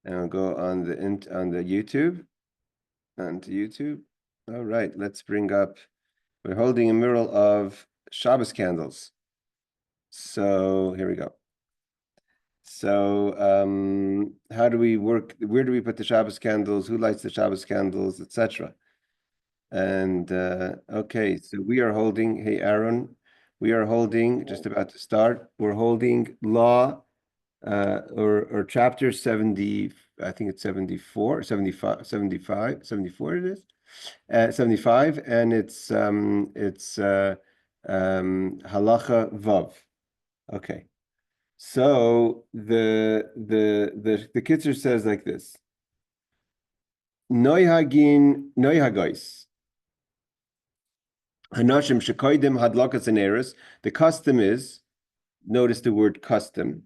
And I'll go on the YouTube. Onto YouTube. All right, let's bring up. We're holding a mural of Shabbos candles. So here we go. So how do we work? Where do we put the Shabbos candles? Who lights the Shabbos candles, etc. And okay, so we are holding. Hey, Aaron, we are holding. Just about to start. We're holding law or chapter 70. I think it's 74, 75, 75, 74 it is. 75, and it's halacha vav. Okay. So the Kitzur says like this. Noihagin noihagos. Hanashim shekoidim hadlakas aneris. The custom is, notice the word custom,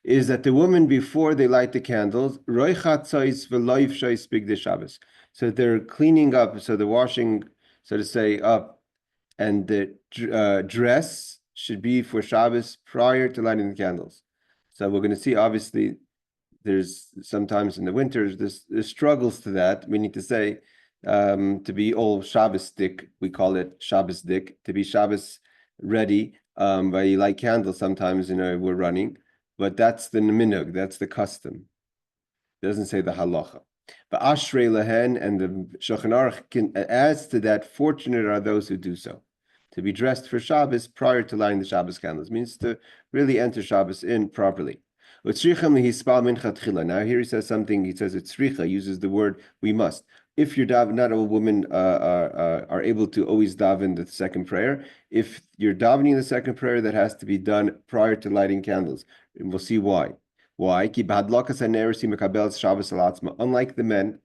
is that the woman before they light the candles, roichat sois v'loif shois big Shabbos. So they're cleaning up, so they're washing, so to say, up, and the dress should be for Shabbos prior to lighting the candles. So we're going to see, obviously, there's sometimes in the winters, there's struggles to that. We need to say, to be all Shabbos-dik, we call it Shabbos-dik, to be Shabbos ready, by light candles sometimes, we're running, but that's the minhag, that's the custom. It doesn't say the halacha. But Ashrei Lehen and the Shulchan Aruch adds to that, fortunate are those who do so. To be dressed for Shabbos prior to lighting the Shabbos candles means to really enter Shabbos in properly. Now here he says something, he says it's tzricha, uses the word we must. If you're davening, not all women are able to always daven the second prayer. If you're davening the second prayer, that has to be done prior to lighting candles. And we'll see why. Why? Unlike the men,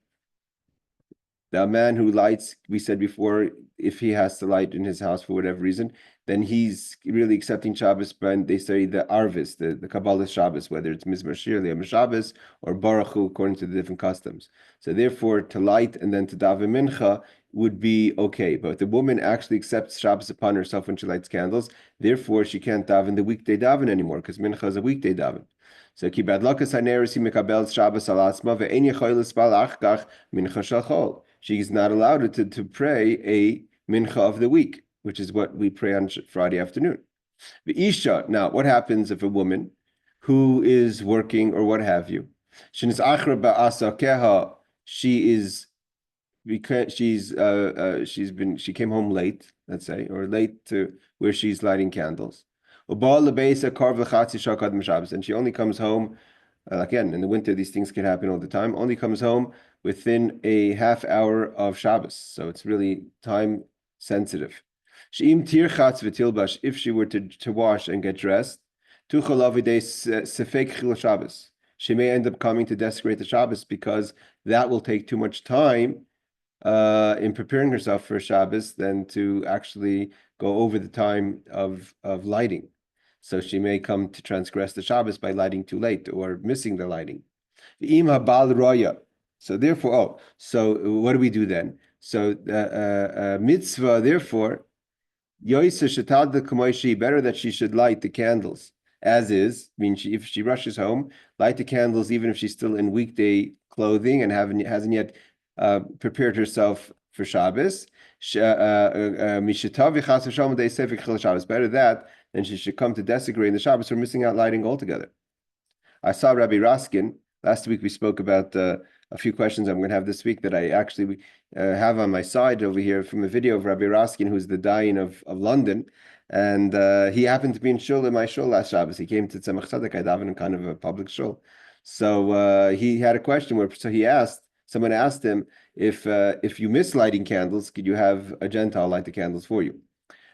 the man who lights, we said before, if he has to light in his house for whatever reason, then he's really accepting Shabbos, but they say the Arvis, the Kabbalah Shabbos, whether it's Mizmar Shir, Liyam Shabbos, or Baruch Hu, according to the different customs. So therefore, to light and then to daven mincha would be okay. But the woman actually accepts Shabbos upon herself when she lights candles. Therefore, she can't daven the weekday daven anymore, because mincha is a weekday daven. So ki badlakas haneres he mekabel Shabbos al atzma ve'en yechoil espal achkach mincha shachol. She's not allowed to pray a mincha of the week, which is what we pray on Friday afternoon. The Isha, now, what happens if a woman who is working or what have you, she is, because she came home late, let's say, or late to where she's lighting candles. And she only comes home, again, in the winter, these things can happen all the time, only comes home within a half hour of Shabbos. So it's really time sensitive. If she were to wash and get dressed, she may end up coming to desecrate the Shabbos, because that will take too much time in preparing herself for Shabbos than to actually go over the time of lighting. So she may come to transgress the Shabbos by lighting too late or missing the lighting. So therefore, so what do we do then? So mitzvah, therefore, better that she should light the candles as is. I mean, if she rushes home, light the candles even if she's still in weekday clothing and hasn't yet prepared herself for Shabbos. Better that than she should come to desecrate the Shabbos or missing out lighting altogether. I saw Rabbi Raskin last week. We spoke about a few questions I'm going to have this week that I actually have on my side over here from a video of Rabbi Raskin, who's the Dayan of London. And he happened to be in shul in my shul last Shabbos. He came to Tzemach Tzedek. I davened in kind of a public shul. So he had a question someone asked him, if you miss lighting candles, could you have a Gentile light the candles for you?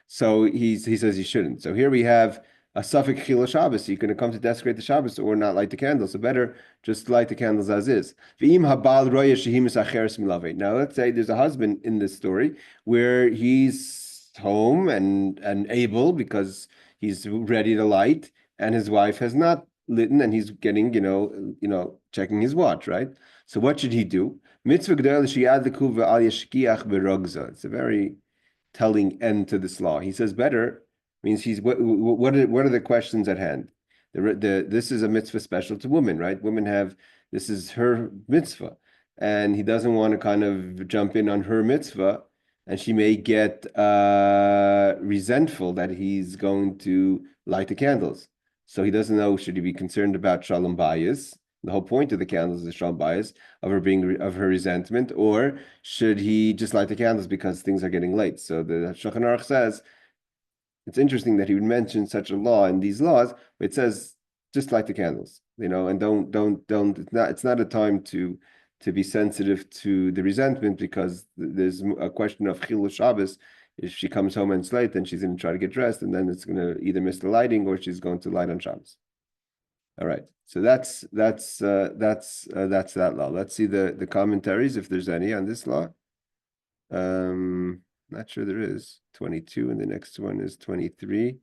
So he says you shouldn't. So here we have a suffix chila Shabbos. You're going to come to desecrate the Shabbos or not light the candles. So better just light the candles as is. Now let's say there's a husband in this story where he's home and able because he's ready to light, and his wife has not lit, and he's getting checking his watch, right? So what should he do? It's a very telling end to this law. He says better means what are the questions at hand? This is a mitzvah special to women, right? This is her mitzvah, and he doesn't want to kind of jump in on her mitzvah, and she may get resentful that he's going to light the candles. So he doesn't know, should he be concerned about shalom bayis? The whole point of the candles is shalom bayis, of her resentment, or should he just light the candles because things are getting late? So the Shulchan Aruch says it's interesting that he would mention such a law in these laws, but it says just light the candles, and don't. It's not a time to be sensitive to the resentment, because there's a question of Chilul Shabbos. If she comes home and it's late, then she's going to try to get dressed, and then it's going to either miss the lighting or she's going to light on Shabbos. All right, so that's that law. Let's see the commentaries, if there's any on this law. Not sure there is. 22, and the next one is 23.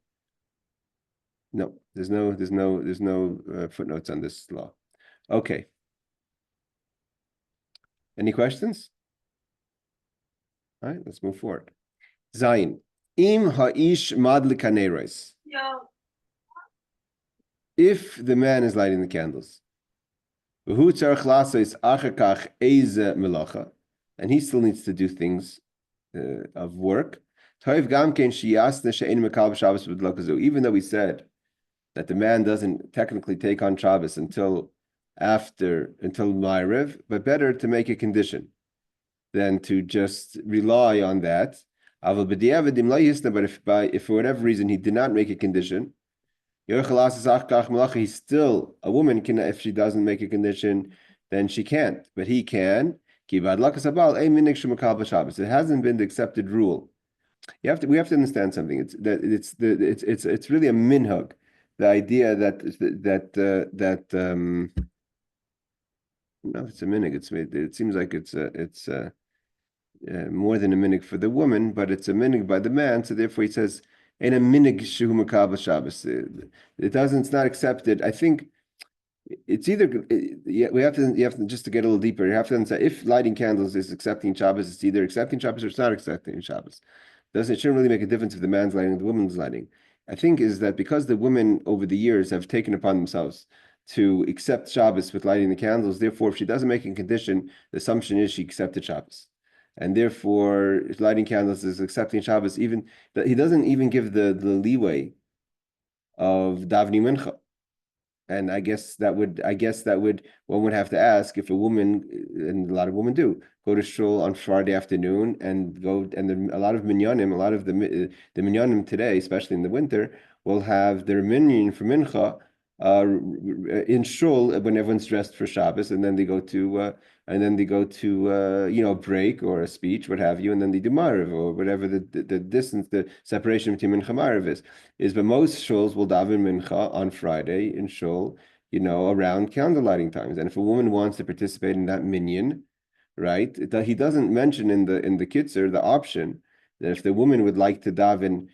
No, there's no footnotes on this law. Okay. Any questions? All right, let's move forward. Zayin. Im ha'ish madlik haneros. If the man is lighting the candles, v'hu tzarich lasos acher kach eize melacha, and he still needs to do things of work. Even though we said that the man doesn't technically take on Shabbos until Ma'ariv, but better to make a condition than to just rely on that. But if for whatever reason he did not make a condition, he's still a woman. If she doesn't make a condition, then she can't, but he can. It hasn't been the accepted rule. We have to understand something. It's really a minhag. The idea that no, it's a minhag. It seems like it's more than a minhag for the woman, but it's a minhag by the man. So therefore, he says, "In a minhag shehu makabel Shabbos." It's not accepted. I think it's either you have to just to get a little deeper. You have to understand, if lighting candles is accepting Shabbos, it's either accepting Shabbos or it's not accepting Shabbos. It shouldn't really make a difference if the man's lighting or the woman's lighting. I think is that because the women over the years have taken upon themselves to accept Shabbos with lighting the candles, therefore, if she doesn't make a condition, the assumption is she accepted Shabbos. And therefore, lighting candles is accepting Shabbos. Even that he doesn't even give the leeway of davening mincha. And I guess that would one would have to ask if a woman, and a lot of women do, go to shul on Friday afternoon and a lot of the minyanim today, especially in the winter, will have their minyan for mincha in shul when everyone's dressed for Shabbos, and then they go to a break or a speech, what have you, and then they do Ma'ariv, or whatever the distance, the separation between Mincha and Ma'ariv is. But most shuls will daven Mincha on Friday in shul, around candle lighting times. And if a woman wants to participate in that minyan, right, he doesn't mention in the Kitzur the option that if the woman would like to daven,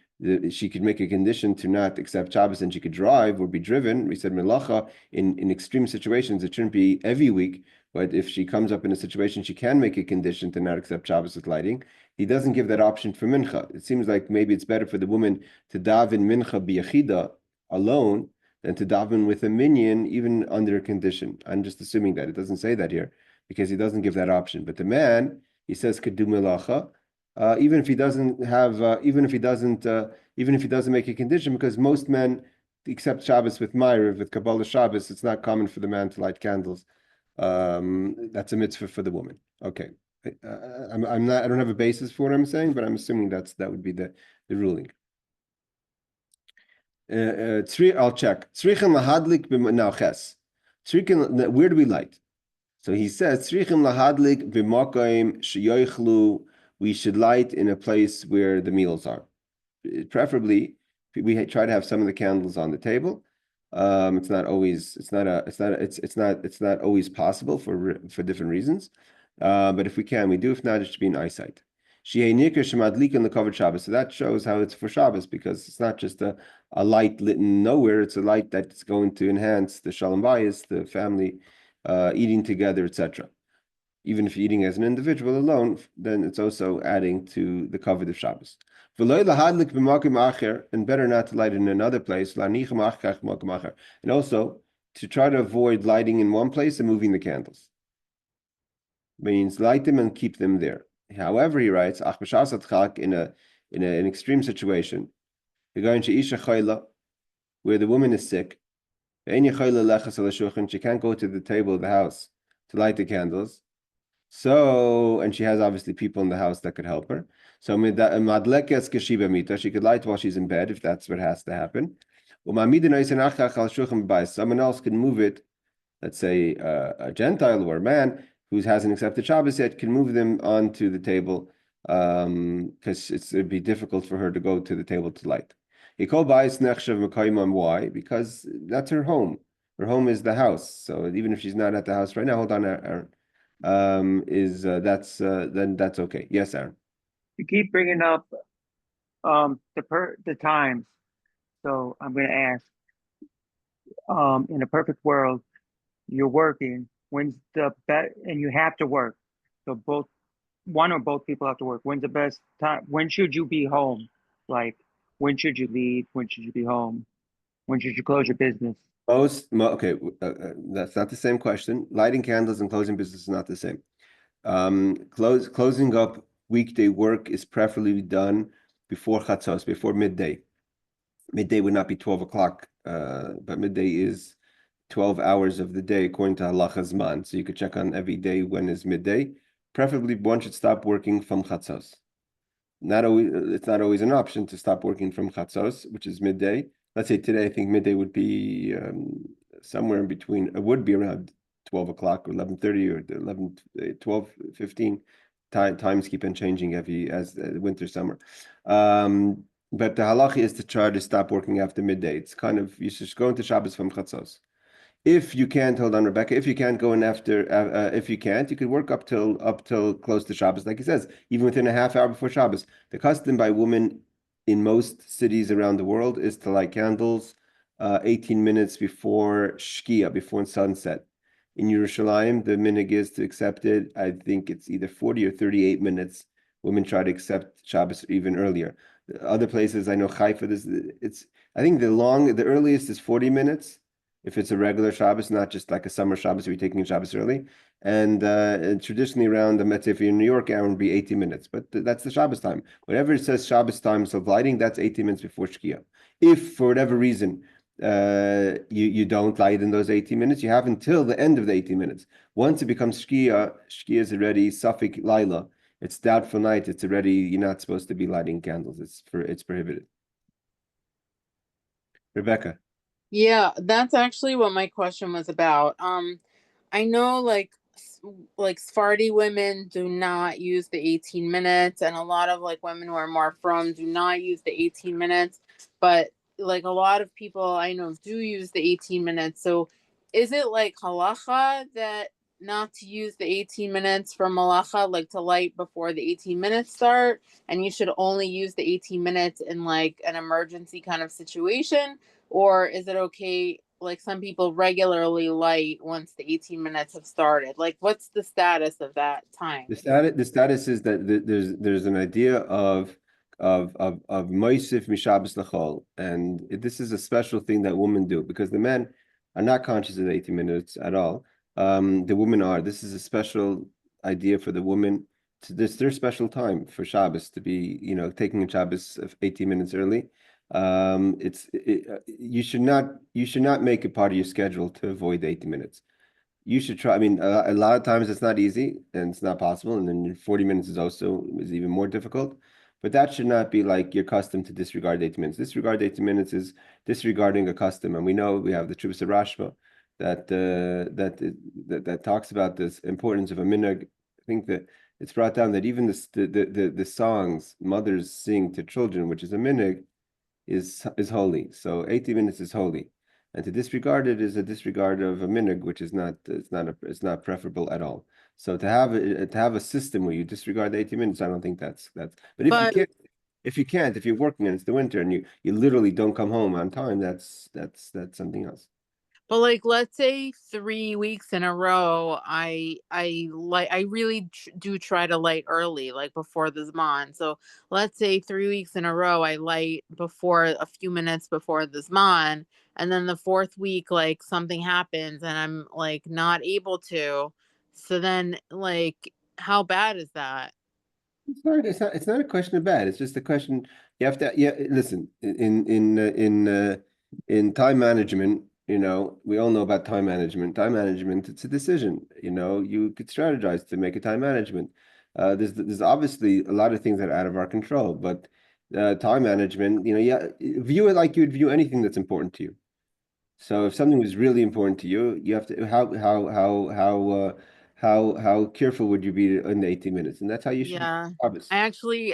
she could make a condition to not accept Shabbos, and she could drive or be driven. We said melacha in extreme situations, it shouldn't be every week, but if she comes up in a situation, she can make a condition to not accept Shabbos with lighting. He doesn't give that option for mincha. It seems like maybe it's better for the woman to daven mincha biyachida alone than to daven with a minyan, even under a condition. I'm just assuming that. It doesn't say that here because he doesn't give that option. But the man, he says, could do melacha. Even if he doesn't make a condition, because most men accept Shabbos with Ma'ariv, with Kabbalah Shabbos, it's not common for the man to light candles. That's a mitzvah for the woman. Okay, I don't have a basis for what I'm saying, but I'm assuming that would be the ruling. I'll check. Where do we light? So he says, we should light in a place where the meals are. Preferably, we try to have some of the candles on the table. It's not always possible for different reasons. But if we can, we do. If not, it should be in eyesight. In the covered Shabbos. So that shows how it's for Shabbos, because it's not just a light lit in nowhere. It's a light that's going to enhance the shalom bayis, the family eating together, etc. even if you're eating as an individual alone, then it's also adding to the kavod of Shabbos. And better not to light in another place. And also to try to avoid lighting in one place and moving the candles. Means light them and keep them there. However, he writes, in an extreme situation, you're going to Isha Chayla, where the woman is sick. She can't go to the table of the house to light the candles. So, and she has obviously people in the house that could help her. So, she could light while she's in bed if that's what has to happen. Someone else can move it, let's say a Gentile or a man who hasn't accepted Shabbos yet, can move them onto the table because it'd be difficult for her to go to the table to light. Why? Because that's her home. Her home is the house. So even if she's not at the house right now, hold on, Aaron. Then that's okay. Yes, Aaron. You keep bringing up the times, so I'm going to ask. In a perfect world, you're working. When's the best? And you have to work. So one or both people have to work. When's the best time? When should you be home? Like, when should you leave? When should you be home? When should you close your business? Okay, that's not the same question. Lighting candles and closing business is not the same. Closing up weekday work is preferably done before chatzos, before midday. Midday would not be 12 o'clock, but midday is 12 hours of the day according to halacha zman. So you could check on every day when is midday. Preferably, one should stop working from chatzos. It's not always an option to stop working from chatzos, which is midday. Let's say today, I think midday would be somewhere in between. It would be around 12 o'clock or 11:30 or 12:15. Times keep on changing as winter, summer. But the halacha is to try to stop working after midday. It's kind of, you should go into Shabbos from chatzos. If you can't, hold on, Rebecca. If you can't go in after, if you can't, you could work up till close to Shabbos, like he says, even within a half hour before Shabbos. The custom by women in most cities around the world is to light candles 18 minutes before Shkia, before sunset. In Yerushalayim, the minhag is to accept it. I think it's either 40 or 38 minutes. Women try to accept Shabbos even earlier. Other places, I know Haifa, I think the earliest is 40 minutes. If it's a regular Shabbos, not just like a summer Shabbos, we're taking Shabbos early. And traditionally around, let's say if you're in New York, it would be 80 minutes. But that's the Shabbos time. Whatever it says Shabbos times of lighting, that's 80 minutes before Shkia. If for whatever reason you don't light in those 80 minutes, you have until the end of the 80 minutes. Once it becomes Shkia is already Safik Laila. It's doubtful night. It's already, you're not supposed to be lighting candles. It's prohibited. Rebecca. Yeah, that's actually what my question was about. I know like Sephardi women do not use the 18 minutes, and a lot of like women who are more from do not use the 18 minutes, but like a lot of people I know do use the 18 minutes. So is it like halacha that not to use the 18 minutes for malacha, like to light before the 18 minutes start, and you should only use the 18 minutes in like an emergency kind of situation? Or is it okay, like some people regularly light once the 18 minutes have started? Like, what's the status of that time? The status is that there's an idea of moisif mishabes lachol, and this is a special thing that women do because the men are not conscious of the 18 minutes at all. The women are. This is a special idea for the women. This their special time for Shabbos to be, taking a Shabbos of 18 minutes early. You should not make it part of your schedule to avoid 80 minutes. You should try. I mean, a lot of times it's not easy and it's not possible, and then 40 minutes is even more difficult. But that should not be like you're accustomed to disregard 80 minutes. Disregard 80 minutes is disregarding a custom, and we know we have the Trubus Rashba that talks about this importance of a minhag. I think that it's brought down that even the songs mothers sing to children, which is a minhag, is holy. So 80 minutes is holy. And to disregard it is a disregard of a minhag, which is it's not preferable at all. So to have a system where you disregard the 80 minutes, I don't think that's but if you're working and it's the winter and you literally don't come home on time, that's something else. But like, let's say 3 weeks in a row, I really do try to light early, like before the Zman. So let's say 3 weeks in a row, I light before a few minutes before the Zman, and then the fourth week, like something happens and I'm like not able to. So then, like, how bad is that? It's not a question of bad. It's just a question you have to. Yeah, listen. In time management, we all know about time management. Time management, it's a decision. You could strategize to make a time management. There's obviously a lot of things that are out of our control, but time management, yeah, view it like you would view anything that's important to you. So if something was really important to you, you have to how careful would you be in the 18 minutes? And that's how you should be. Yeah. Shabbos. I actually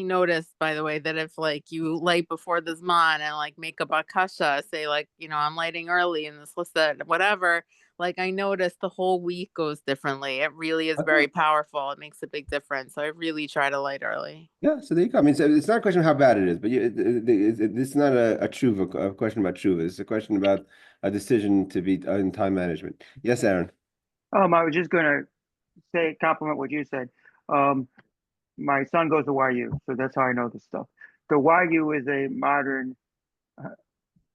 noticed, by the way, that if like you light before the Zman and like make a bakasha, say like, I'm lighting early in this list, whatever, like I noticed the whole week goes differently. It really is Okay. very powerful. It makes a big difference. So I really try to light early. Yeah, so there you go. I mean, it's not a question of how bad it is, but it's not a tshuva, a question about tshuva. It's a question about a decision to be in time management. Yes, Aaron. I was just gonna say compliment what you said. My son goes to YU, so that's how I know this stuff. The YU is a modern.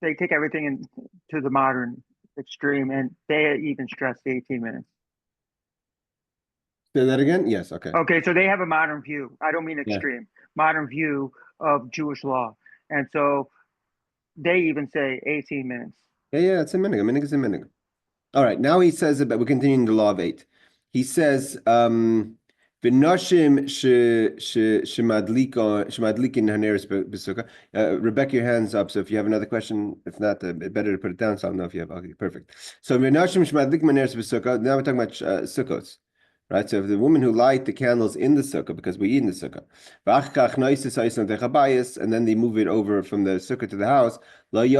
They take everything to the modern extreme, and they even stress the 18 minutes. Say that again? Yes, okay. Okay, so they have a modern view. I don't mean Yeah. extreme, modern view of Jewish law, and so they even say 18 minutes. Yeah, it's a minhag. A minhag is a minhag. All right, now he says about we're continuing the law of 8. He says, V'noshim shemadlikin haneres b'sukkah. Rebecca, your hands up. So if you have another question, if not, better to put it down. So I'll know if you have. Okay, perfect. So v'noshim shemadlikin haneres b'sukkah. Now we're talking about sukkos, right? So if the woman who light the candles in the sukkah, because we eat in the sukkah, and then they move it over from the sukkah to the house. That's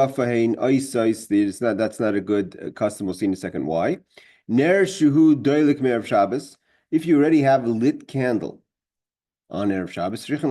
not a good custom. We'll see in a second why. Ner shuhu doilik me'erev Shabbos. If you already have a lit candle on Erev Shabbos, it's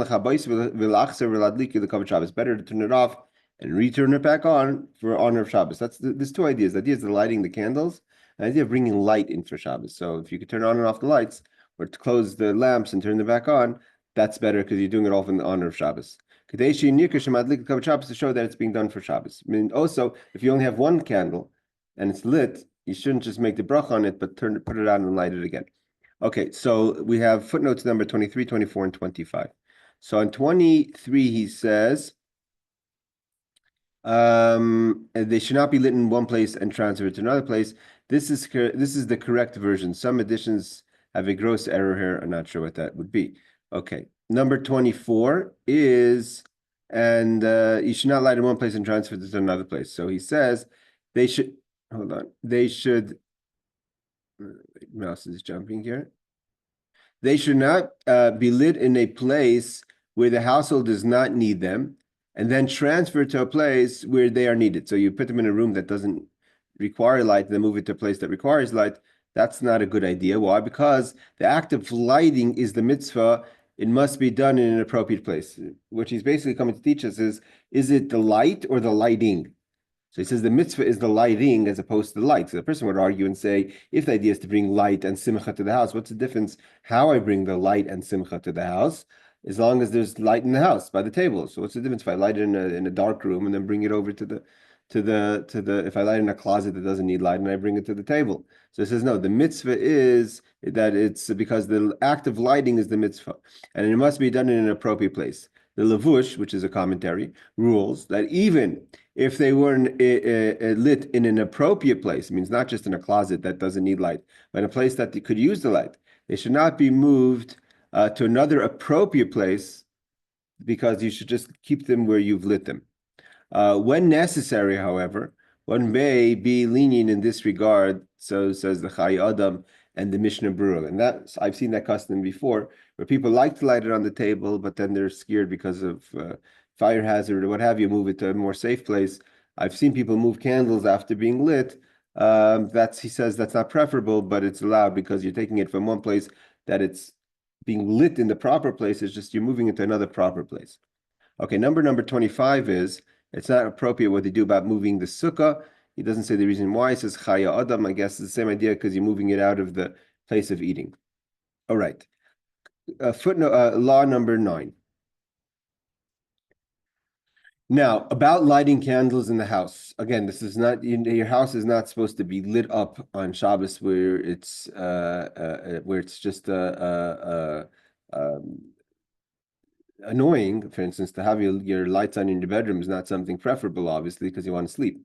better to turn it off and return it back on for on Erev Shabbos. There's two ideas. The idea is the lighting the candles, and the idea of bringing light in for Shabbos. So if you could turn on and off the lights, or to close the lamps and turn them back on, that's better because you're doing it all in the honor of Shabbos. To show that it's being done for Shabbos. I mean, also, if you only have one candle and it's lit, you shouldn't just make the bracha on it, but put it on and light it again. Okay, so we have footnotes number 23, 24, and 25. So on 23, he says, they should not be lit in one place and transferred to another place. This is the correct version. Some editions have a gross error here. I'm not sure what that would be. Okay, number 24 is, and you should not light in one place and transfer to another place. So he says they should, hold on, they should, mouse is jumping here. They should not be lit in a place where the household does not need them, and then transfer to a place where they are needed. So you put them in a room that doesn't require light, and then move it to a place that requires light. That's not a good idea. Why? Because the act of lighting is the mitzvah. It must be done in an appropriate place. What he's basically coming to teach us is it the light or the lighting? So he says the mitzvah is the lighting as opposed to the light. So the person would argue and say, if the idea is to bring light and simcha to the house, what's the difference how I bring the light and simcha to the house? As long as there's light in the house by the table. So what's the difference if I light it in a dark room and then bring it over to the if I light in a closet that doesn't need light and I bring it to the table? So it says no, the mitzvah is that it's because the act of lighting is the mitzvah, and it must be done in an appropriate place. The Levush, which is a commentary, rules that even if they weren't lit in an appropriate place, it means not just in a closet that doesn't need light, but in a place that they could use the light, they should not be moved to another appropriate place, because you should just keep them where you've lit them. When necessary, however, one may be lenient in this regard, so says the Chai Adam and the Mishnah Berurah. And that I've seen that custom before, where people like to light it on the table, but then they're scared because of fire hazard or what have you, move it to a more safe place. I've seen people move candles after being lit. He says that's not preferable, but it's allowed because you're taking it from one place that it's being lit in the proper place. It's just you're moving it to another proper place. Okay, number 25 is it's not appropriate what they do about moving the sukkah He doesn't say the reason why. He says Chaya Adam. I guess it's the same idea because you're moving it out of the place of eating. All right. Footnote, law number 9. Now, about lighting candles in the house. Again, this is not, your house is not supposed to be lit up on Shabbos where it's just annoying. For instance, to have your lights on in your bedroom is not something preferable, obviously, because you want to sleep.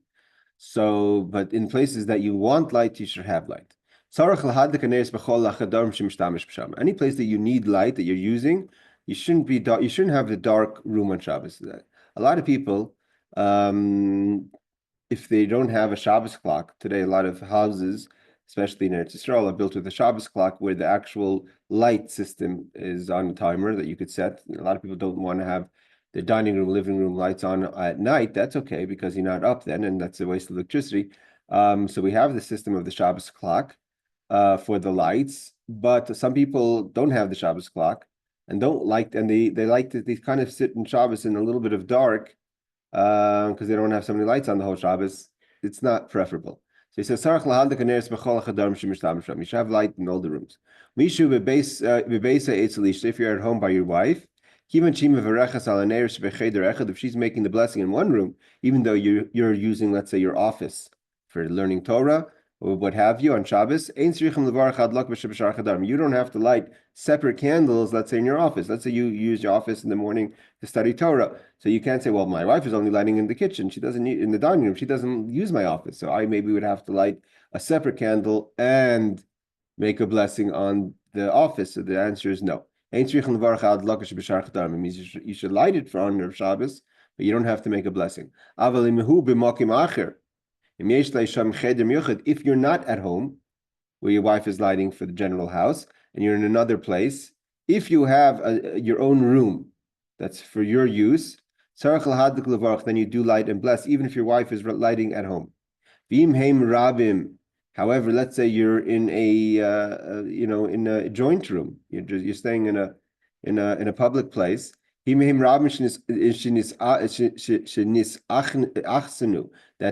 So, but in places that you want light, you should have light. Any place that you need light that you're using, you shouldn't have the dark room on Shabbos. A lot of people, if they don't have a Shabbos clock today, a lot of houses, especially in Eretz Yisrael, are built with a Shabbos clock where the actual light system is on a timer that you could set. A lot of people don't want to have the dining room, living room lights on at night. That's okay because you're not up then, and that's a waste of electricity. So we have the system of the Shabbos clock for the lights, but some people don't have the Shabbos clock and don't like, and they like to, they kind of sit in Shabbos in a little bit of dark because they don't have so many lights on the whole Shabbos. It's not preferable. So he says, you should have light in all the rooms. If you're at home by your wife, if she's making the blessing in one room, even though you're using, let's say, your office for learning Torah or what have you on Shabbos, you don't have to light separate candles, let's say, in your office. Let's say you use your office in the morning to study Torah. So you can't say, well, my wife is only lighting in the kitchen. She doesn't need in the dining room. She doesn't use my office. So I maybe would have to light a separate candle and make a blessing on the office. So the answer is no. It means you should light it for honor of Shabbos, but you don't have to make a blessing. If you're not at home, where your wife is lighting for the general house, and you're in another place, if you have your own room that's for your use, then you do light and bless, even if your wife is lighting at home. However, let's say you're in in a joint room. You're staying in a public place. That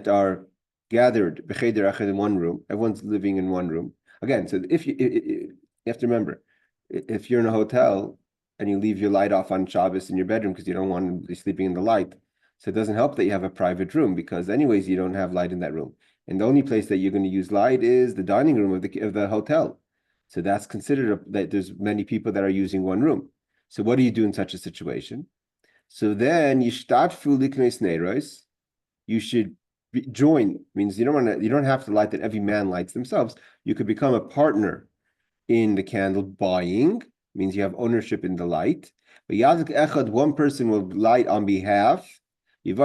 are gathered in one room. Everyone's living in one room. Again, so if you have to remember, if you're in a hotel and you leave your light off on Shabbos in your bedroom because you don't want to be sleeping in the light, so it doesn't help that you have a private room because anyways you don't have light in that room. And the only place that you're going to use light is the dining room of the hotel. So that's considered that there's many people that are using one room. So what do you do in such a situation? So then you start you should join, means you don't have to light that every man lights themselves. You could become a partner in the candle buying, means you have ownership in the light. But one person will light on behalf, and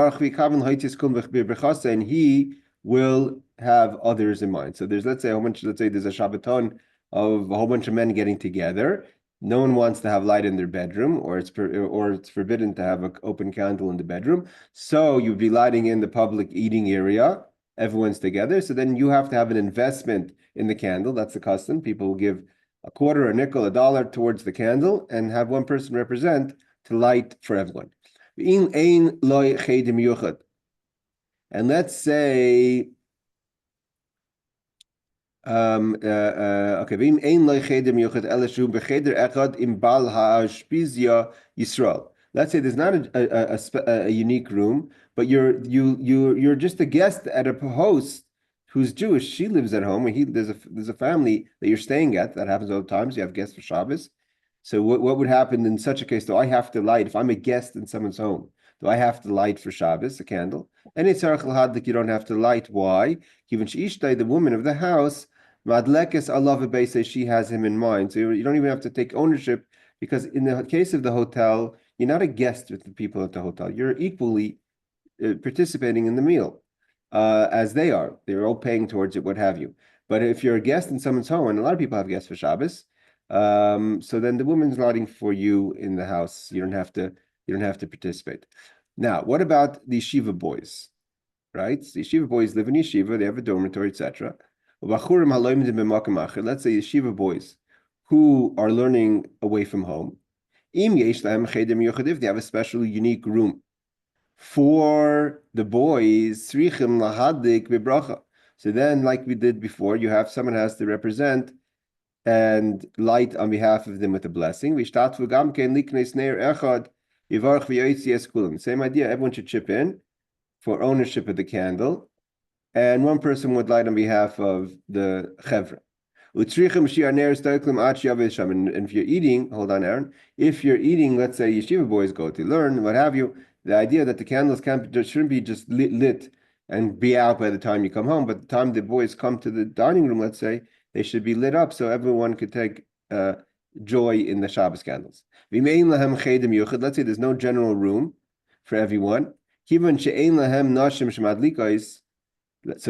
he will have others in mind. So there's, let's say there's a Shabbaton of a whole bunch of men getting together. No one wants to have light in their bedroom, or it's forbidden to have an open candle in the bedroom. So you'd be lighting in the public eating area. Everyone's together. So then you have to have an investment in the candle. That's the custom. People will give a quarter, a nickel, $1 towards the candle and have one person represent to light for everyone. And let's say, okay, let's say there's not a unique room, but you're just a guest at a host who's Jewish. She lives at home, and there's a family that you're staying at. That happens all the time. So you have guests for Shabbos. So what would happen in such a case? Do I have to light if I'm a guest in someone's home? Do I have to light for Shabbos a candle? And it's that you don't have to light. Why? Given the woman of the house, madlekes Allah says she has him in mind. So you don't even have to take ownership, because in the case of the hotel, you're not a guest with the people at the hotel. You're equally participating in the meal as they are. They're all paying towards it, what have you. But if you're a guest in someone's home, and a lot of people have guests for Shabbos, so then the woman's lighting for you in the house. You don't have to participate. Now, what about the yeshiva boys? Right? The yeshiva boys live in yeshiva, they have a dormitory, etc. Let's say yeshiva boys who are learning away from home. If they have a special unique room For the boys, srichim lahadik bebracha. So then, like we did before, you have someone has to represent and light on behalf of them with a blessing. Same idea, everyone should chip in for ownership of the candle, and one person would light on behalf of the chevra. And if you're eating, hold on, Aaron, if you're eating, let's say yeshiva boys go to learn, what have you, the idea that the candles shouldn't be just lit and be out by the time you come home, but the time the boys come to the dining room, let's say, they should be lit up so everyone could take joy in the Shabbos candles. Let's say there's no general room for everyone. So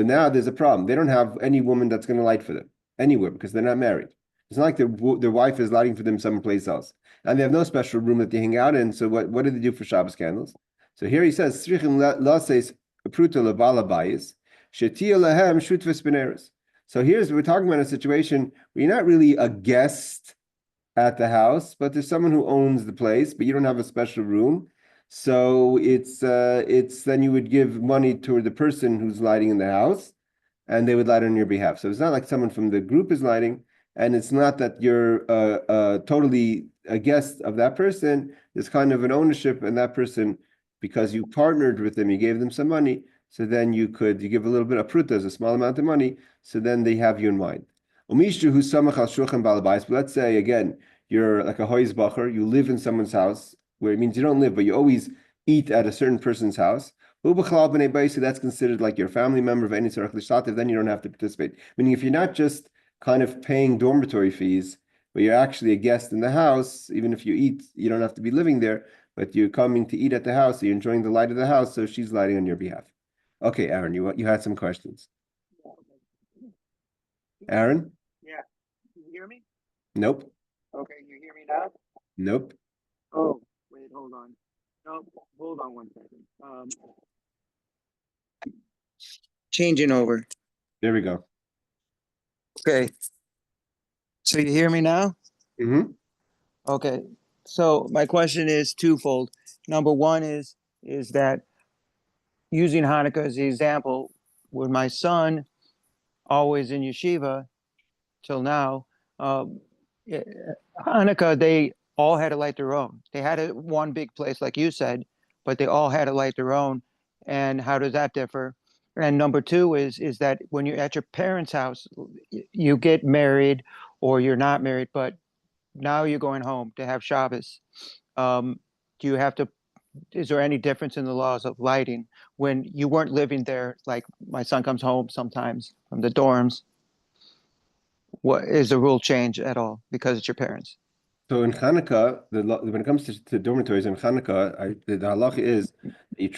now there's a problem. They don't have any woman that's going to light for them anywhere because they're not married. It's not like their wife is lighting for them someplace else. And they have no special room that they hang out in. So what do they do for Shabbos candles? So here he says, so we're talking about a situation where you're not really a guest at the house, but there's someone who owns the place, but you don't have a special room. So it's then you would give money toward the person who's lighting in the house, and they would light on your behalf. So it's not like someone from the group is lighting, and it's not that you're totally a guest of that person. There's kind of an ownership, and that person, because you partnered with them, you gave them some money. So then you give a little bit of prutas, a small amount of money. So then they have you in mind. But let's say again, you're like a hoizbacher, you live in someone's house, where it means you don't live, but you always eat at a certain person's house. So that's considered like your family member of any tzarech l'shtatev, then you don't have to participate. Meaning if you're not just kind of paying dormitory fees, but you're actually a guest in the house, even if you eat, you don't have to be living there, but you're coming to eat at the house, so you're enjoying the light of the house, so she's lighting on your behalf. Okay, Aaron, you had some questions. Aaron? Yeah. Can you hear me? Nope. Okay, you hear me now? Nope. Oh, wait, hold on. No, hold on 1 second. Changing over. There we go. Okay. So you hear me now? Mm-hmm. Okay. So my question is twofold. Number one is that using Hanukkah as the example, with my son always in yeshiva till now, Hanukkah, they all had to light their own. They had one big place, like you said, but they all had to light their own. And how does that differ? And number two is that when you're at your parents' house, you get married or you're not married, but now you're going home to have Shabbos. Do you have to, is there any difference in the laws of lighting when you weren't living there? Like my son comes home sometimes from the dorms. What is the rule change at all because it's your parents? So in Hanukkah, when it comes to dormitories in Hanukkah, the halacha is you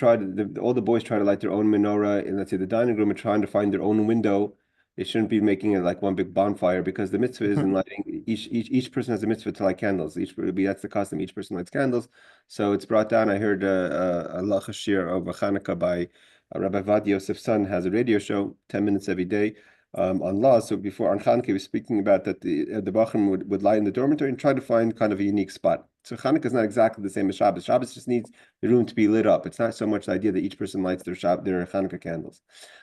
all the boys try to light their own menorah in, let's say, the dining room and trying to find their own window. They shouldn't be making it like one big bonfire because the mitzvah is in lighting. Each person has a mitzvah to light candles. That's the custom. Each person lights candles. So it's brought down. I heard a halacha shir over Hanukkah by Rabbi Vadi Yosef's son has a radio show, 10 minutes every day. On law. So before on Hanukkah, he was speaking about that the Bachrim would lie in the dormitory and try to find kind of a unique spot. So Hanukkah is not exactly the same as Shabbos. Shabbos just needs the room to be lit up. It's not so much the idea that each person lights their Hanukkah candles.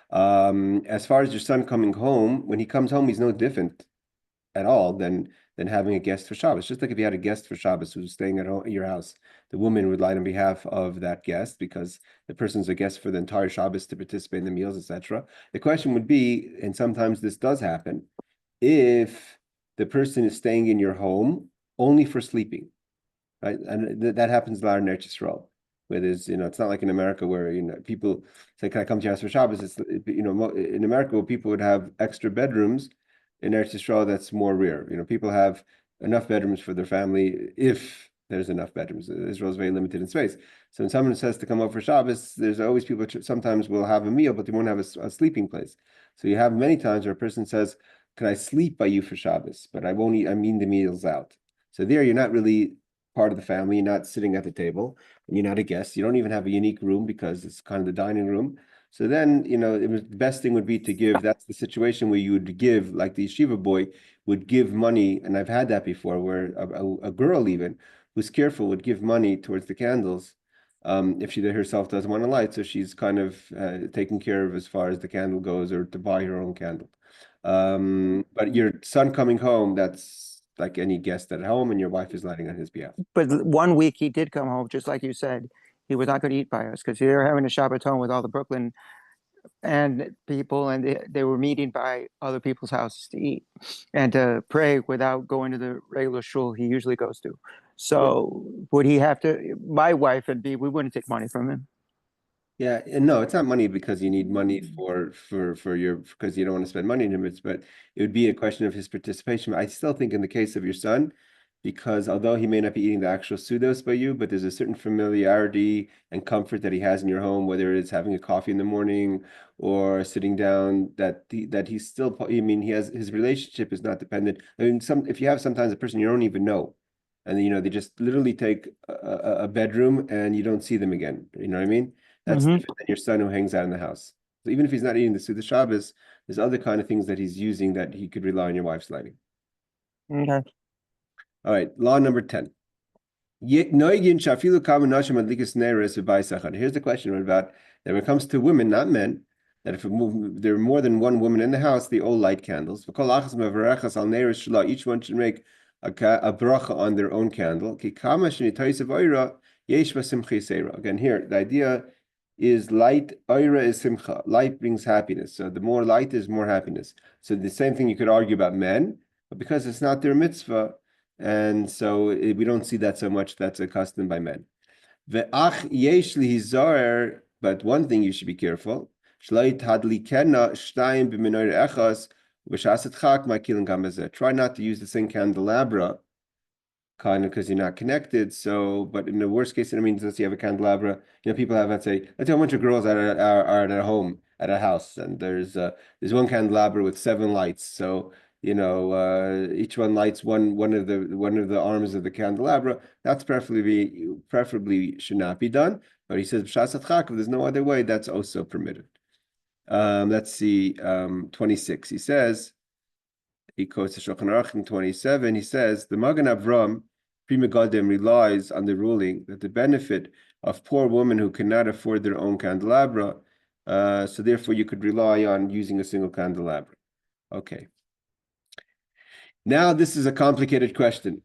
As far as your son coming home, when he comes home, he's no different at all than having a guest for Shabbos. Just like if you had a guest for Shabbos who's staying at your house, the woman would light on behalf of that guest because the person's a guest for the entire Shabbos to participate in the meals, etc. The question would be, and sometimes this does happen, if the person is staying in your home only for sleeping, right? And that happens a lot in Eretz Yisrael, where there's, it's not like in America where, people say, can I come to your house for Shabbos? It's, in America where people would have extra bedrooms. In Eretz Yisrael, that's more rare. People have enough bedrooms for their family if there's enough bedrooms. Israel is very limited in space. So when someone says to come over for Shabbos, there's always people sometimes will have a meal, but they won't have a sleeping place. So you have many times where a person says, can I sleep by you for Shabbos? But I won't eat, I mean the meals out. So there you're not really part of the family. You're not sitting at the table. And you're not a guest. You don't even have a unique room because it's kind of the dining room. So then, the best thing would be to give, that's the situation where you would give, like the yeshiva boy would give money, and I've had that before, where a girl even, who's careful, would give money towards the candles if she herself doesn't want to light, so she's kind of taken care of as far as the candle goes, or to buy her own candle. But your son coming home, that's like any guest at home, and your wife is lighting on his behalf. But 1 week he did come home, just like you said. He was not going to eat by us because they were having a Shabbat home with all the Brooklyn and people, and they were meeting by other people's houses to eat and to pray without going to the regular shul he usually goes to. So would he have to? My wife and me, we wouldn't take money from him. Yeah, and no, it's not money because you need money for your because you don't want to spend money on him. But it would be a question of his participation. I still think in the case of your son, because although he may not be eating the actual pseudos by you, but there's a certain familiarity and comfort that he has in your home, whether it's having a coffee in the morning or sitting down, that he's still. I mean, he has his relationship is not dependent. I mean, if you have sometimes a person you don't even know, and they just literally take a bedroom and you don't see them again. You know what I mean? That's different than your son who hangs out in the house. So even if he's not eating the Suda Shabbos, there's other kind of things that he's using that he could rely on your wife's lighting. Okay. All right, law number 10. Here's the question about that when it comes to women, not men, that if there are more than one woman in the house, they all light candles. Each one should make a bracha on their own candle. Again, here, the idea is light, oira is simcha. Light brings happiness. So the more light is, more happiness. So the same thing you could argue about men, but because it's not their mitzvah, and so we don't see that so much. That's a custom by men. But one thing you should be careful. Try not to use the same candelabra, kind of because you're not connected. So, but in the worst case, it means let's say you have a candelabra. People have, let's say a bunch of girls are at a home, at a house, and there's one candelabra with 7 lights. So each one lights one of the arms of the candelabra. That's preferably should not be done. But he says if there's no other way, that's also permitted. Let's see, 26. He says, he quotes the Shulchan Aruch in 27. He says the Magen Avram Pri Megadim relies on the ruling that the benefit of poor women who cannot afford their own candelabra, so therefore you could rely on using a single candelabra. Okay. Now this is a complicated question.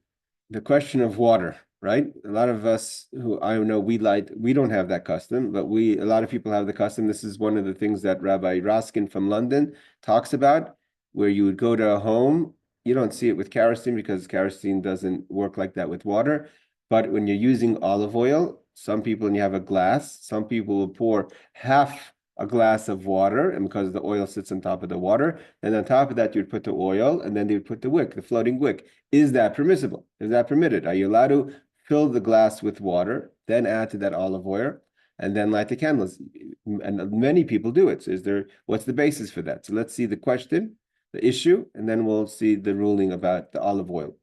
The question of water, right? A lot of us who I know we don't have that custom, but a lot of people have the custom. This is one of the things that Rabbi Raskin from London talks about, where you would go to a home. You don't see it with kerosene because kerosene doesn't work like that with water. But when you're using olive oil, some people, and you have a glass, some people will pour half a glass of water, and because the oil sits on top of the water, and on top of that, you'd put the oil, and then they would put the wick, the floating wick. Is that permissible? Is that permitted? Are you allowed to fill the glass with water, then add to that olive oil, and then light the candles? And many people do it. So what's the basis for that? So let's see the question, the issue, and then we'll see the ruling about the olive oil.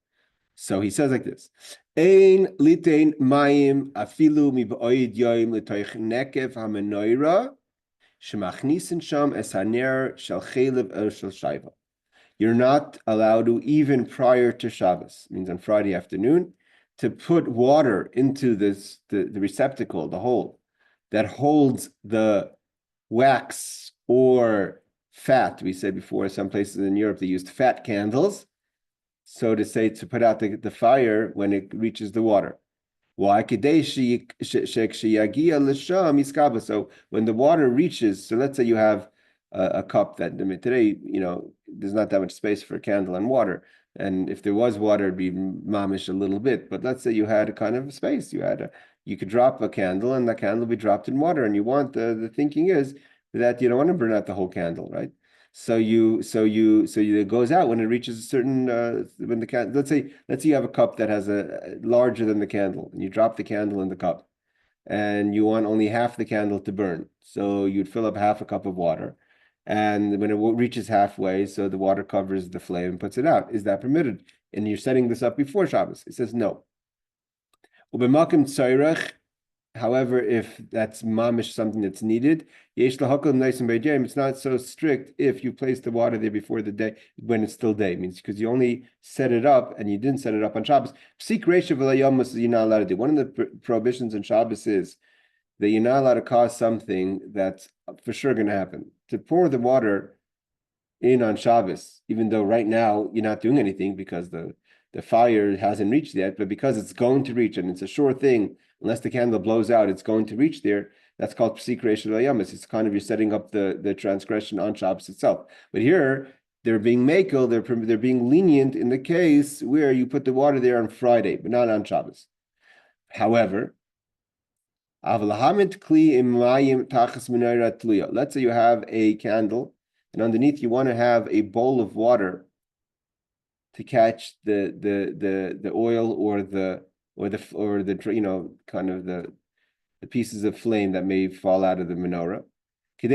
So he says like this: Ein litain mayim afilu mi'ba'oid yoim l'toich nekev hamenorah shemachnisin sham es haner shel chelev el shel shaiva. You're not allowed to, even prior to Shabbos, means on Friday afternoon, to put water into the receptacle, the hole that holds the wax or fat. We said before, some places in Europe they used fat candles, so to say, to put out the fire when it reaches the water. Why? So when the water reaches, so let's say you have a cup that, I mean, today, there's not that much space for a candle and water. And if there was water, it'd be mamish a little bit. But let's say you had a kind of space. You could drop a candle and the candle will be dropped in water. And you want, the thinking is that you don't want to burn out the whole candle, right? So it goes out when it reaches a certain when the candle. Let's say you have a cup that has a larger than the candle, and you drop the candle in the cup, and you want only half the candle to burn. So you'd fill up half a cup of water, and when it reaches halfway, so the water covers the flame and puts it out. Is that permitted? And you're setting this up before Shabbos. It says no. However, if that's mamish, something that's needed, it's not so strict if you place the water there before the day, when it's still day. It means because you only set it up and you didn't set it up on Shabbos. You're not allowed to do. One of the prohibitions on Shabbos is that you're not allowed to cause something that's for sure going to happen. To pour the water in on Shabbos, even though right now you're not doing anything because the fire hasn't reached yet, but because it's going to reach and it's a sure thing, unless the candle blows out, it's going to reach there. That's called psik reish yamis. It's kind of you're setting up the transgression on Shabbos itself. But here they're being makel, they're being lenient in the case where you put the water there on Friday, but not on Shabbos. However, let's say you have a candle, and underneath you want to have a bowl of water to catch the oil or the kind of the pieces of flame that may fall out of the menorah. That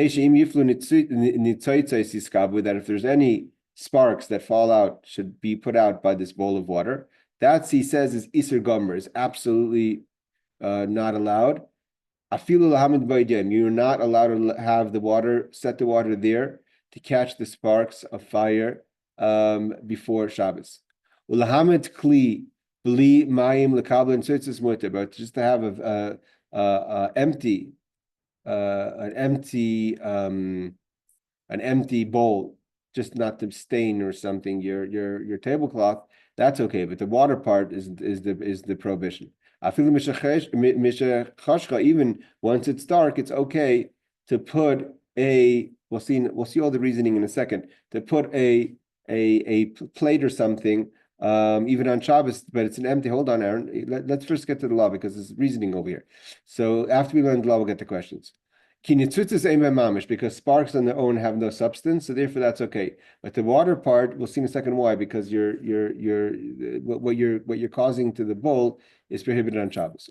if there's any sparks that fall out, should be put out by this bowl of water. That he says is iser gomer, is absolutely not allowed. You're not allowed to have the water, set the water there to catch the sparks of fire before Shabbos. But just to have an empty bowl, just not to stain or something your tablecloth, that's okay. But the water part is the prohibition. Even once it's dark, it's okay to put we'll see all the reasoning in a second, to put a plate or something, even on Shabbos, but it's an empty. Hold on, Aaron. Let's first get to the law because there's reasoning over here. So after we learn the law, we'll get the questions. Because sparks on their own have no substance, so therefore that's okay. But the water part, we'll see in a second why, because what you're causing to the bowl is prohibited on Shabbos.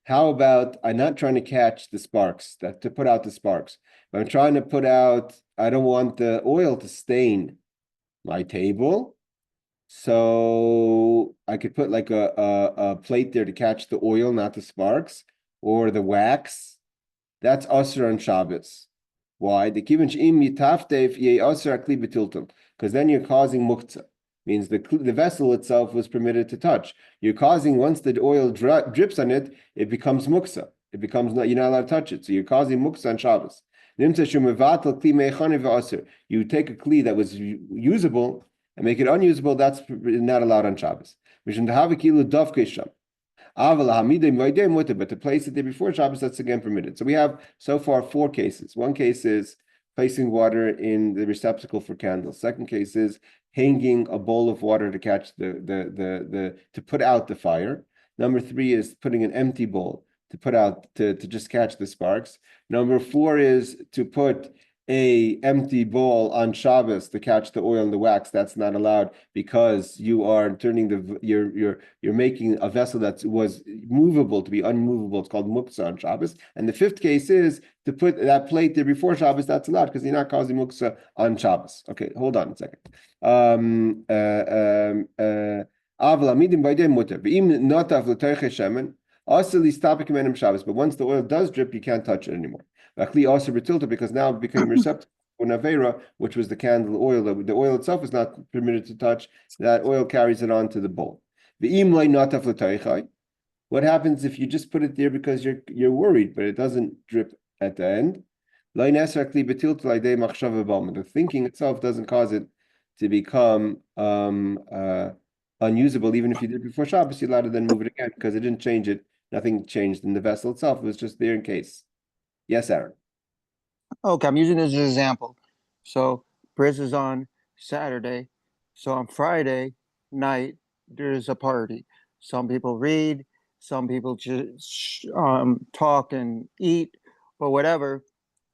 How about I'm not trying to catch the sparks, to put out the sparks, but I'm trying to put out, I don't want the oil to stain my table. So I could put like a plate there to catch the oil, not the sparks, or the wax. That's usher on Shabbos. Why? Because then you're causing muktzah. Means the vessel itself was permitted to touch. You're causing, once the oil drips on it, it becomes muktzah. It becomes you're not allowed to touch it. So you're causing muktzah on Shabbos. You take a kli that was usable and make it unusable, that's not allowed on Shabbos. But to place it there before Shabbos, that's again permitted. So we have so far 4 cases. One case is placing water in the receptacle for candles. Second case is hanging a bowl of water to catch to put out the fire. Number 3 is putting an empty bowl to put out to just catch the sparks. Number 4 is to put a empty bowl on Shabbos to catch the oil and the wax. That's not allowed because you are turning you're making a vessel that was movable to be unmovable. It's called muktzah on Shabbos. And the 5th case is to put that plate there before Shabbos. That's allowed because you're not causing muktzah on Shabbos. Okay, hold on a second. But once the oil does drip, you can't touch it anymore. Also because now it became receptacle for Naveira, which was the candle oil. The oil itself is not permitted to touch. That oil carries it on to the bowl. What happens if you just put it there because you're worried, but it doesn't drip at the end? The thinking itself doesn't cause it to become unusable. Even if you did it before Shabbos, you're allowed to then move it again because it didn't change it. Nothing changed in the vessel itself. It was just there in case. Yes, Aaron. Okay, I'm using this as an example. So Bris is on Saturday. So on Friday night, there's a party. Some people read, some people just talk and eat, or whatever.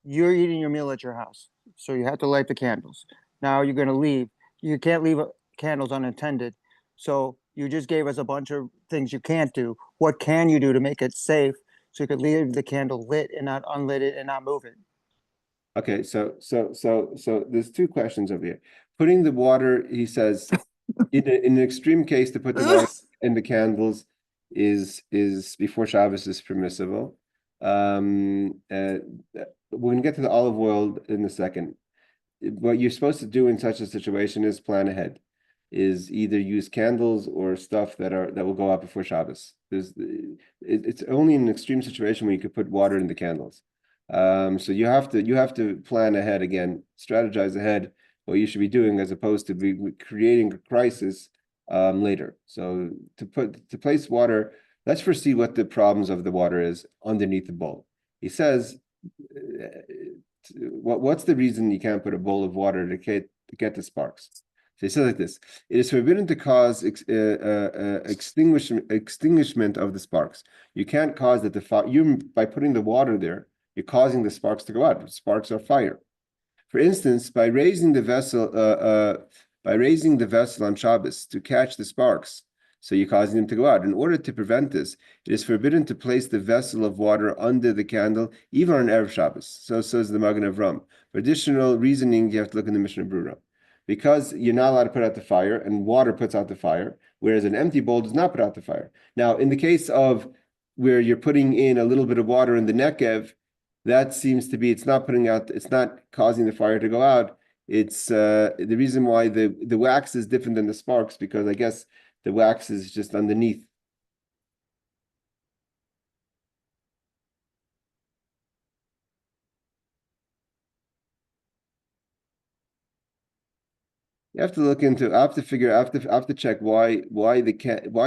You're eating your meal at your house. So you have to light the candles. Now you're going to leave. You can't leave candles unattended. So you just gave us a bunch of things you can't do. What can you do to make it safe so you could leave the candle lit and not unlit it and not move it? Okay, so there's 2 questions over here. Putting the water, he says, in an extreme case, to put the water in the candles is before Shabbos is permissible. We're going to get to the olive oil in a second. What you're supposed to do in such a situation is plan ahead. is either use candles or stuff that will go out before Shabbos. It's only in an extreme situation where you could put water in the candles. So you have to plan ahead again, strategize ahead what you should be doing as opposed to be creating a crisis later. So to place water, let's first see what the problems of the water is underneath the bowl. He says, what's the reason you can't put a bowl of water to get the sparks? So he says like this: it is forbidden to cause extinguishment of the sparks. You can't cause that by putting the water there, you're causing the sparks to go out. Sparks are fire. For instance, by raising the vessel on Shabbos to catch the sparks, so you're causing them to go out. In order to prevent this, it is forbidden to place the vessel of water under the candle, even on Erev Shabbos. So says the Magen Avram. For additional reasoning, you have to look in the Mishnah Brura. Because you're not allowed to put out the fire, and water puts out the fire, whereas an empty bowl does not put out the fire. Now, in the case of where you're putting in a little bit of water in the Nekev, that seems to be, it's not causing the fire to go out. It's the reason why the wax is different than the sparks, because I guess the wax is just underneath. You have to look into. I have to figure. I have to check why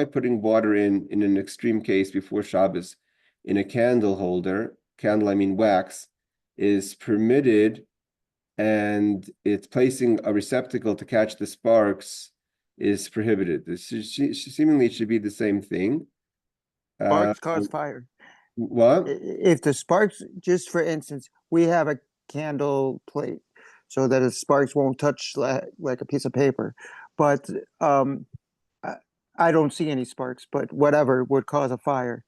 putting water in an extreme case before Shabbos in a candle holder, I mean wax, is permitted, and it's placing a receptacle to catch the sparks is prohibited. Seemingly it should be the same thing. Sparks cause fire. What? If the sparks, just for instance, we have a candle plate so that the sparks won't touch like a piece of paper. But I don't see any sparks, but whatever would cause a fire.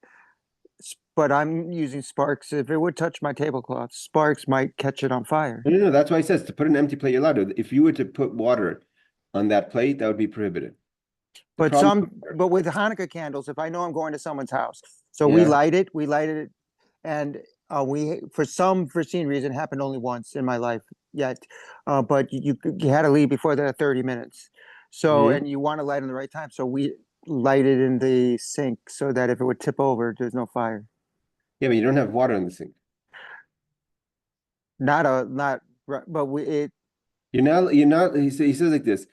But I'm using sparks. If it would touch my tablecloth, sparks might catch it on fire. No. That's why he says to put an empty plate, you're allowed to. If you were to put water on that plate, that would be prohibited. But with Hanukkah candles, if I know I'm going to someone's house, so Yeah. we light it, and we, for some foreseen reason, happened only once in my life yet, but you had to leave before the 30 minutes. So, and you want to light in the right time. So we light it in the sink so that if it would tip over, there's no fire. Yeah, but you don't have water in the sink. He says like this.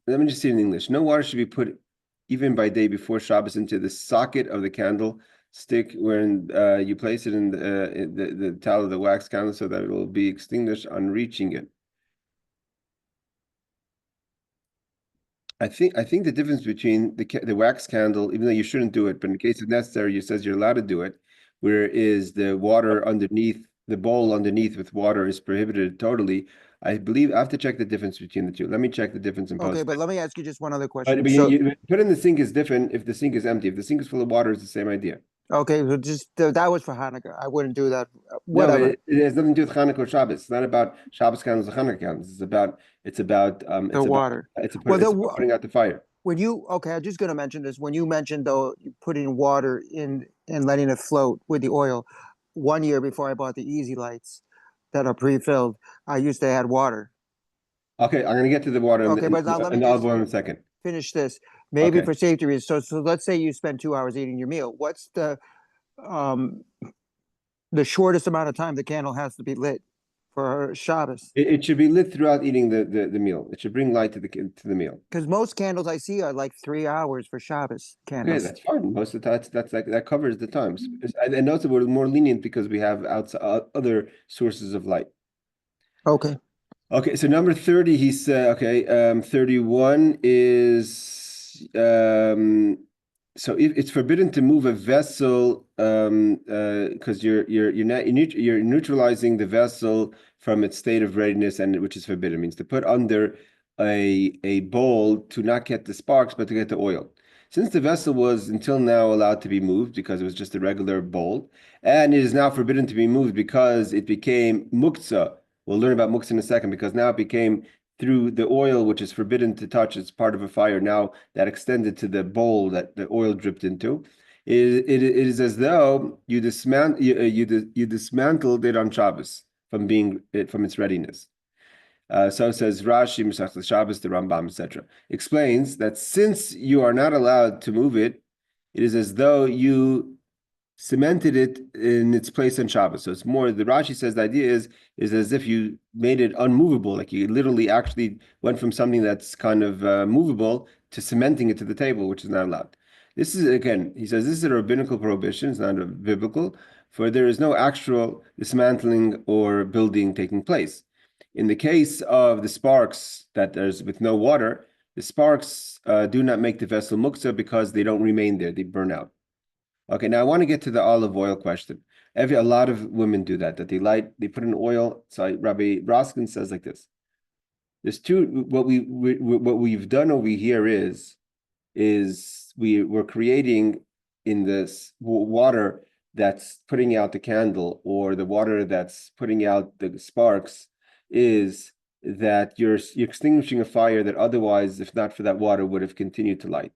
Let me just say it in English. No water should be put even by day before Shabbos into the socket of the candle stick wherein you place it in the towel of the wax candle so that it will be extinguished on reaching it. I think the difference between the wax candle, even though you shouldn't do it, but in case it's necessary, you says you're allowed to do it, whereas the water underneath, the bowl underneath with water is prohibited totally. I believe I have to check the difference between the two. Let me check the difference in post. Okay, but let me ask you just one other question. But you put in the sink is different if the sink is empty. If the sink is full of water, it's the same idea. Okay, so just that was for Hanukkah. I wouldn't do that. Whatever. No, it has nothing to do with Hanukkah or Shabbos. It's not about Shabbos candles or Hanukkah candles. It's about the water. It's about putting out the fire. I'm just going to mention this. When you mentioned though putting water in and letting it float with the oil, 1 year before I bought the Easy Lights that are pre-filled, I used to add water. Okay, I'm going to get to the water. Okay, but now let me just in a second. Finish this. Maybe for safety reasons. So let's say you spend 2 hours eating your meal. What's the shortest amount of time the candle has to be lit for Shabbos? It should be lit throughout eating the meal. It should bring light to the meal. Because most candles I see are like 3 hours for Shabbos candles. Okay, that's fine. Most of the time, that covers the times. And also we're more lenient because we have other sources of light. Okay. Okay, so number 30, he said, 31 is, so it's forbidden to move a vessel because you're neutralizing the vessel from its state of readiness, and which is forbidden. It means to put under a bowl to not get the sparks, but to get the oil. Since the vessel was until now allowed to be moved because it was just a regular bowl, and it is now forbidden to be moved because it became muktzah. We'll learn about muktzah in a second, because now it became through the oil, which is forbidden to touch. It's part of a fire. Now that extended to the bowl that the oil dripped into. It is as though you dismantled it on Shabbos from its readiness. So says Rashi, Masechtas Shabbos, the Rambam, etc. Explains that since you are not allowed to move it, it is as though you cemented it in its place on Shabbos. So it's more, the Rashi says the idea is as if you made it unmovable, like you literally actually went from something that's kind of movable to cementing it to the table, which is not allowed. This is, again, he says, this is a rabbinical prohibition, it's not a biblical, for there is no actual dismantling or building taking place. In the case of the sparks that there's with no water, the sparks do not make the vessel muktzah because they don't remain there, they burn out. Okay, now I want to get to the olive oil question. A lot of women do that they put in oil. So Rabbi Roskin says like this. There's what we've done over here is we're creating in this water that's putting out the candle or the water that's putting out the sparks is that you're extinguishing a fire that otherwise, if not for that water, would have continued to light.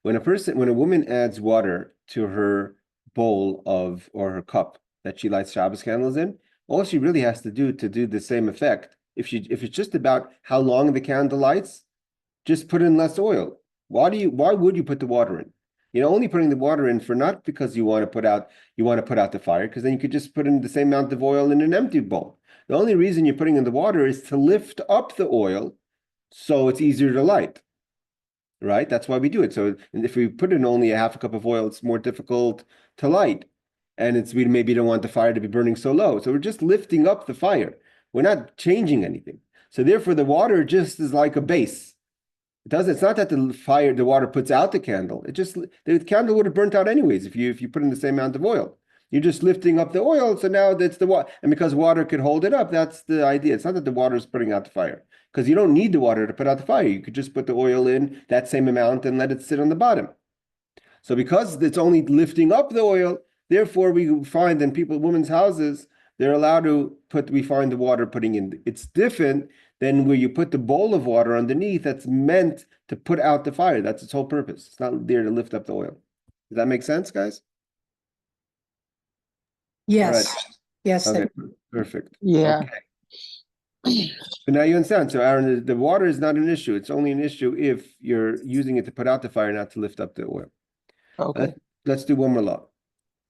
When a woman adds water to her bowl or her cup that she lights Shabbos candles in, all she really has to do the same effect, if it's just about how long the candle lights, just put in less oil. Why would you put the water in? You're only putting the water in for not because you want to put out the fire, because then you could just put in the same amount of oil in an empty bowl. The only reason you're putting in the water is to lift up the oil so it's easier to light. Right? That's why we do it. So if we put in only a half a cup of oil, it's more difficult to light. And we maybe don't want the fire to be burning so low. So we're just lifting up the fire. We're not changing anything. So therefore the water just is like a base. It's not that the water puts out the candle. The candle would have burnt out anyways if you put in the same amount of oil. You're just lifting up the oil, so now that's the water. And because water could hold it up, that's the idea. It's not that the water is putting out the fire, because you don't need the water to put out the fire. You could just put the oil in that same amount and let it sit on the bottom. So because it's only lifting up the oil, therefore we find in women's houses, they're allowed to we find the water putting in. It's different than where you put the bowl of water underneath that's meant to put out the fire. That's its whole purpose. It's not there to lift up the oil. Does that make sense, guys? Yes. Right. Yes. Okay, perfect. Yeah. Okay. So now you understand. So Aaron, the water is not an issue. It's only an issue if you're using it to put out the fire, not to lift up the oil. Okay. Let's do one more law.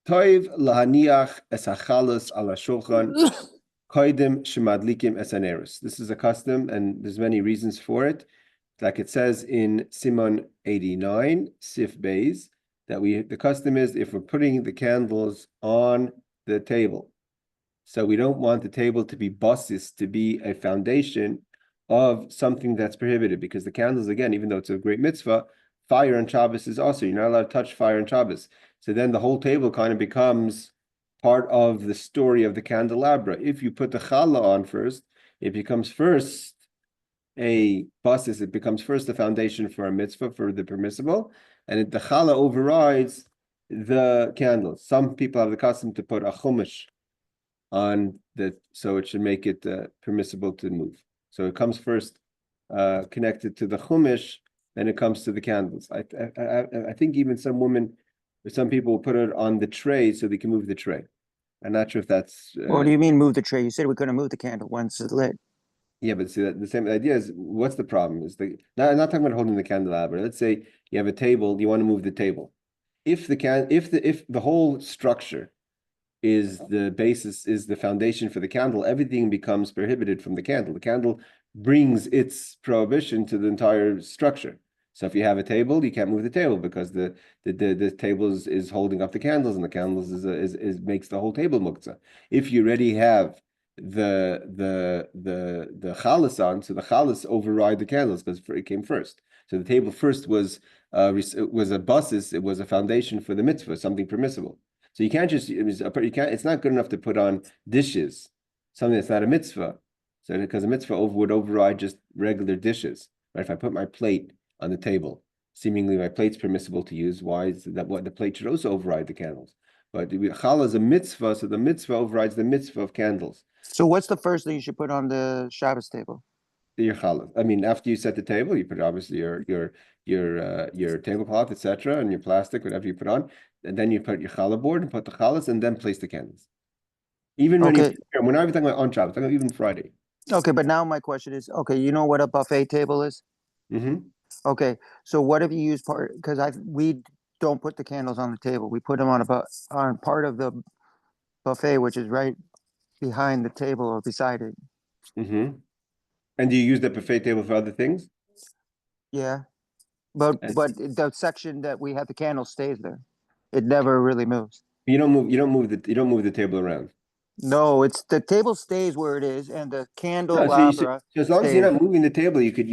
Toiv lahaniach es hachalos ala shulchan koidim shemadlikim es haneros. This is a custom, and there's many reasons for it. Like it says in Simon 89, Sif Beis, that the custom is if we're putting the candles on the table. So we don't want the table to be basis, to be a foundation of something that's prohibited, because the candles, again, even though it's a great mitzvah, fire on Shabbos is also, you're not allowed to touch fire on Shabbos. So then the whole table kind of becomes part of the story of the candelabra. If you put the challah on first, it becomes first a basis, it becomes first a foundation for a mitzvah, for the permissible, and the challah overrides the candles. Some people have the custom to put a chumash on so it should make it permissible to move. So it comes first connected to the chumash, then it comes to the candles. I think even some people will put it on the tray so they can move the tray. I'm not sure if that's. What do you mean move the tray? You said we're going to move the candle once it's lit. Yeah, but see, the same idea is, what's the problem? I'm not talking about holding the candelabra. Let's say you have a table, you want to move the table. If the whole structure is the basis, is the foundation for the candle, everything becomes prohibited from the candle. The candle brings its prohibition to the entire structure. So if you have a table, you can't move the table because the table is holding up the candles, and the candles is makes the whole table muktzah. If you already have the chalas on, so the chalas override the candles because it came first. So the table first was a basis, it was a foundation for the mitzvah, something permissible. So you can't it's not good enough to put on dishes, something that's not a mitzvah. So because a mitzvah would override just regular dishes. Right? If I put my plate on the table, seemingly my plate's permissible to use. Why is that? What the plate should also override the candles. But challah is a mitzvah, so the mitzvah overrides the mitzvah of candles. So what's the first thing you should put on the Shabbos table? Your challah. I mean, after you set the table, you put obviously your tablecloth, etc., and your plastic, whatever you put on, and then you put your challah board and put the challahs, and then place the candles. Even when we're not even talking about on Shabbos, talking about even Friday. Okay, but now my question is, okay, you know what a buffet table is? Mm-hmm. Okay, so what if you use part, because we don't put the candles on the table. We put them on on part of the buffet, which is right behind the table or beside it. Mm-hmm. And do you use the buffet table for other things? Yeah, but And the section that we have the candle stays there. It never really moves. you don't move the table around. No, it's the table stays where it is, and the No, candelabra so as long as you're stays. not moving the table, you could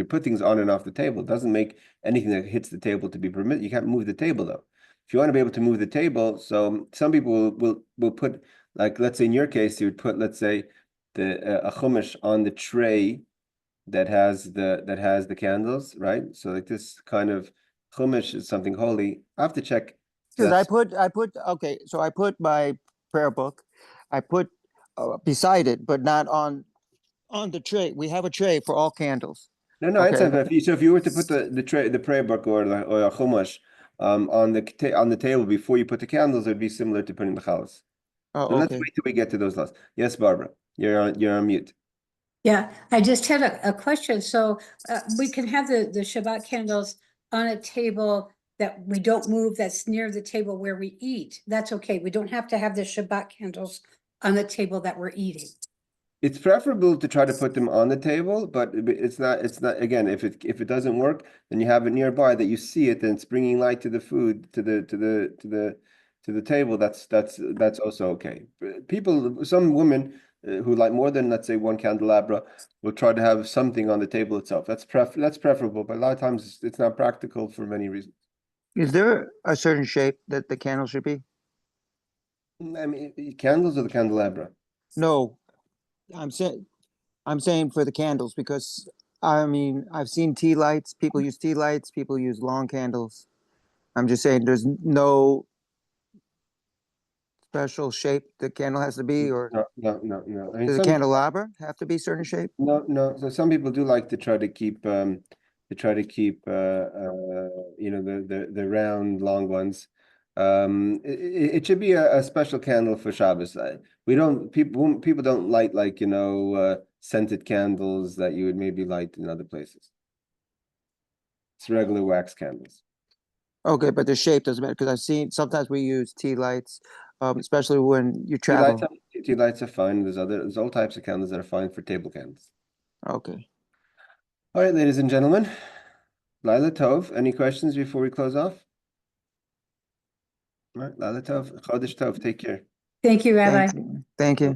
put things on and off the table. It doesn't make anything that hits the table to be permitted. You can't move the table though. If you want to be able to move the table, so some people will put, like, let's say in your case, you would put, let's say, a chumash on the tray that has the candles, right? So like this kind of chumash is something holy. I have to check. Because okay, so I put my prayer book, I put beside it, but not on the tray. We have a tray for all candles. No, I Okay. understand. If you were to put the prayer book or a chumash on the table before you put the candles, it would be similar to putting the chalas. Oh, So let's okay. wait till we get to those laws. Yes, Barbara, you're on mute. Yeah, I just had a question. So we can have the Shabbat candles on a table that we don't move, that's near the table where we eat. That's okay. We don't have to have the Shabbat candles on the table that we're eating. It's preferable to try to put them on the table, but it's not. Again, if it doesn't work, then you have it nearby that you see it, and it's bringing light to the food to the table. That's also okay. Some women who like more than, let's say, one candelabra will try to have something on the table itself. That's preferable, but a lot of times it's not practical for many reasons. Is there a certain shape that the candle should be? I mean, candles or the candelabra? No, I'm saying for the candles, because I mean, I've seen tea lights. People use tea lights. People use long candles. I'm just saying there's no special shape the candle has to be, or No. I mean, does the candelabra have to be certain shape? No. So some people do like to try to keep the round long ones. It should be a special candle for Shabbos. People don't light, like, scented candles that you would maybe light in other places. It's regular wax candles. Okay, but the shape doesn't matter, because I've seen sometimes we use tea lights, especially when you travel. Tea lights are fine. There's all types of candles that are fine for table candles. Okay. All right, ladies and gentlemen. Laila Tov, any questions before we close off? All right, Laila Tov, Chodesh Tov, take care. Thank you, Rabbi. Thank you. Thank you.